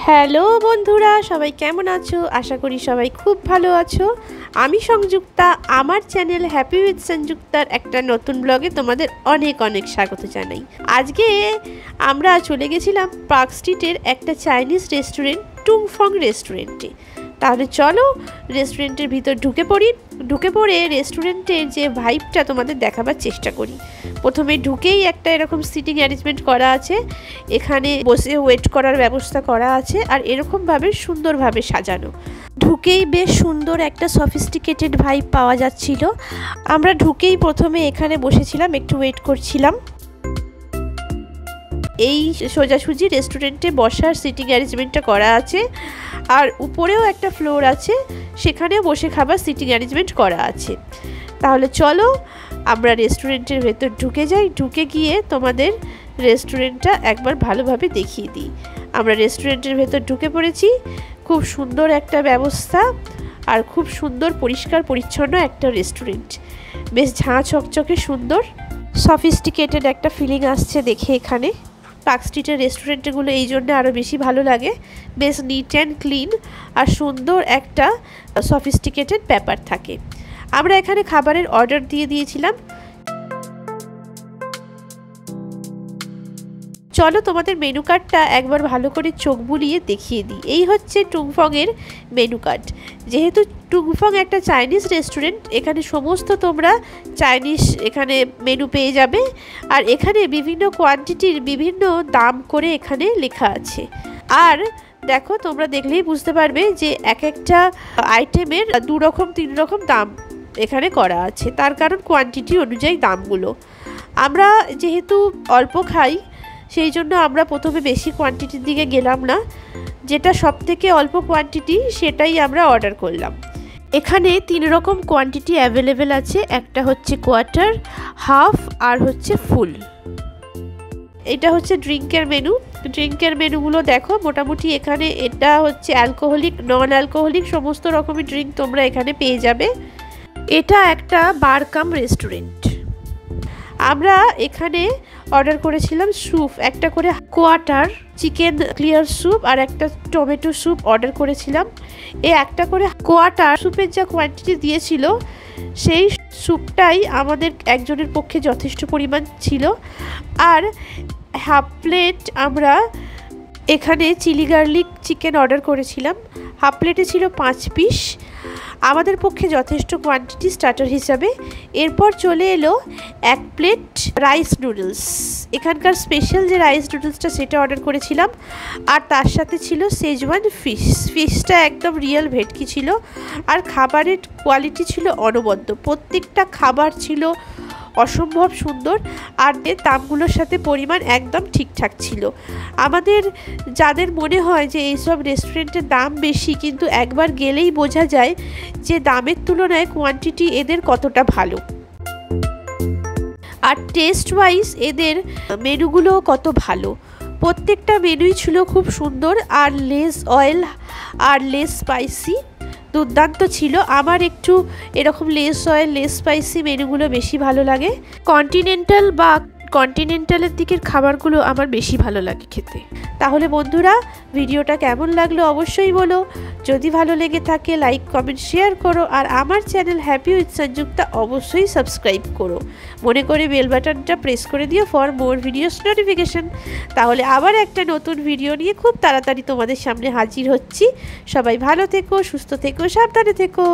Hello বন্ধুরা, সবাই কেমন আছো? আশা করি সবাই খুব ভালো আছো। আমি সংযুক্তা, আমার চ্যানেল হ্যাপি উইথ সংযুক্তার একটা নতুন ব্লগে তোমাদের অনেক অনেক স্বাগত জানাই। আজকে আমরা চলে গেছিলাম পার্ক স্ট্রিটের একটা চাইনিজ রেস্টুরেন্ট, টুংফং রেস্টুরেন্টে। তাহলে চলো রেস্টুরেন্টের ভিতর ঢুকে পড়ে রেস্টুরেন্টের যে ভাইবটা তোমাদের দেখাবার চেষ্টা করি। প্রথমে ঢুকেই একটা এরকম সিটিং অ্যারেঞ্জমেন্ট করা আছে, এখানে বসে ওয়েট করার ব্যবস্থা করা আছে, আর এরকমভাবে সুন্দরভাবে সাজানো। ঢুকেই বেশ সুন্দর একটা সফিস্টিকেটেড ভাইব পাওয়া যাচ্ছিল। আমরা ঢুকেই প্রথমে এখানে বসেছিলাম, একটু ওয়েট করছিলাম। এই সোজাসুজি রেস্টুরেন্টে বসার সিটিং অ্যারেঞ্জমেন্টটা করা আছে, আর উপরেও একটা ফ্লোর আছে, সেখানেও বসে খাবার সিটিং অ্যারেঞ্জমেন্ট করা আছে। তাহলে চলো আমরা রেস্টুরেন্টের ভেতর ঢুকে যাই। ঢুকে গিয়ে তোমাদের রেস্টুরেন্টটা একবার ভালোভাবে দেখিয়ে দিই। আমরা রেস্টুরেন্টের ভেতর ঢুকে পড়েছি। খুব সুন্দর একটা ব্যবস্থা, আর খুব সুন্দর পরিষ্কার পরিচ্ছন্ন একটা রেস্টুরেন্ট। বেশ ঝাঁ চকচকে সুন্দর সফিস্টিকেটেড একটা ফিলিং আসছে দেখে। এখানে পার্ক স্ট্রিটের রেস্টুরেন্টগুলো এই জন্য আরও বেশি ভালো লাগে, বেশ নিট অ্যান্ড ক্লিন আর সুন্দর একটা সফিস্টিকেটেড ব্যাপার থাকে। আমরা এখানে খাবারের অর্ডার দিয়ে দিয়েছিলাম। চলো তোমাদের মেনু কার্ডটা একবার ভালো করে চোখ বুলিয়ে দেখিয়ে দিই। এই হচ্ছে টুংফংয়ের মেনু কার্ড। যেহেতু টুংফং একটা চাইনিজ রেস্টুরেন্ট, এখানে সমস্ত তোমরা চাইনিজ এখানে মেনু পেয়ে যাবে, আর এখানে বিভিন্ন কোয়ান্টিটির বিভিন্ন দাম করে এখানে লেখা আছে। আর দেখো, তোমরা দেখলেই বুঝতে পারবে যে এক একটা আইটেমের 2 রকম 3 রকম দাম এখানে করা আছে, তার কারণ কোয়ান্টিটি অনুযায়ী দামগুলো। আমরা যেহেতু অল্প খাই, সেই জন্য আমরা প্রথমে বেশি কোয়ান্টিটির দিকে গেলাম না, যেটা সব থেকে অল্প কোয়ান্টিটি সেটাই আমরা অর্ডার করলাম। এখানে 3 রকম কোয়ান্টিটি অ্যাভেলেবেল আছে, একটা হচ্ছে কোয়ার্টার, হাফ আর হচ্ছে ফুল। এটা হচ্ছে ড্রিঙ্কের মেনু। ড্রিঙ্কের মেনুগুলো দেখো, মোটামুটি এখানে এটা হচ্ছে অ্যালকোহলিক, নন অ্যালকোহলিক সমস্ত রকমের ড্রিঙ্ক তোমরা এখানে পেয়ে যাবে। এটা একটা বার কাম রেস্টুরেন্ট। আমরা এখানে অর্ডার করেছিলাম স্যুপ, একটা করে কোয়ার্টার চিকেন ক্লিয়ার স্যুপ আর একটা টমেটো স্যুপ অর্ডার করেছিলাম। একটা করে কোয়ার্টার স্যুপের যা কোয়ান্টিটি দিয়েছিল, সেই স্যুপটাই আমাদের একজনের পক্ষে যথেষ্ট পরিমাণ ছিল। আর হাফ প্লেট আমরা এখানে চিলি গার্লিক চিকেন অর্ডার করেছিলাম। হাফ প্লেটে ছিল 5 পিস, আমাদের পক্ষে যথেষ্ট কোয়ান্টিটি স্টার্টার হিসাবে। এরপর চলে এলো 1 প্লেট রাইস নুডলস। এখানকার স্পেশাল যে রাইস নুডলসটা সেটা অর্ডার করেছিলাম, আর তার সাথে ছিল শেজওয়ান ফিশটা একদম রিয়েল ভেটকি ছিল। আর খাবারের কোয়ালিটি ছিল অনবদ্য, প্রত্যেকটা খাবার ছিল অসম্ভব সুন্দর, আর দামগুলোর সাথে পরিমাণ একদম ঠিকঠাক ছিল। আমাদের যাদের মনে হয় যে এইসব রেস্টুরেন্টের দাম বেশি, কিন্তু একবার গেলেই বোঝা যায় যে দামের তুলনায় কোয়ান্টিটি এদের কতটা ভালো, আর টেস্ট ওয়াইজ এদের মেনুগুলো কত ভালো। প্রত্যেকটা মেনুই ছিল খুব সুন্দর, আর লেস অয়েল আর লেস স্পাইসি দুর্দান্ত ছিল। আমার একটু এরকম লেস অয়েল লেস স্পাইসি মেনুগুলো বেশি ভালো লাগে। কন্টিনেন্টালের দিকের খাবারগুলো আমার বেশি ভালো লাগে খেতে। তাহলে বন্ধুরা, ভিডিওটা কেমন লাগলো অবশ্যই বলো। যদি ভালো লেগে থাকে লাইক কমেন্ট শেয়ার করো, আর আমার চ্যানেল হ্যাপি উইথ সংযুক্তা অবশ্যই সাবস্ক্রাইব করো। মনে করে বেল বাটনটা প্রেস করে দিও ফর মোর ভিডিওস নোটিফিকেশন। তাহলে আবার একটা নতুন ভিডিও নিয়ে খুব তাড়াতাড়ি তোমাদের সামনে হাজির হচ্ছি। সবাই ভালো থেকো, সুস্থ থেকো, সাবধানে থেকো।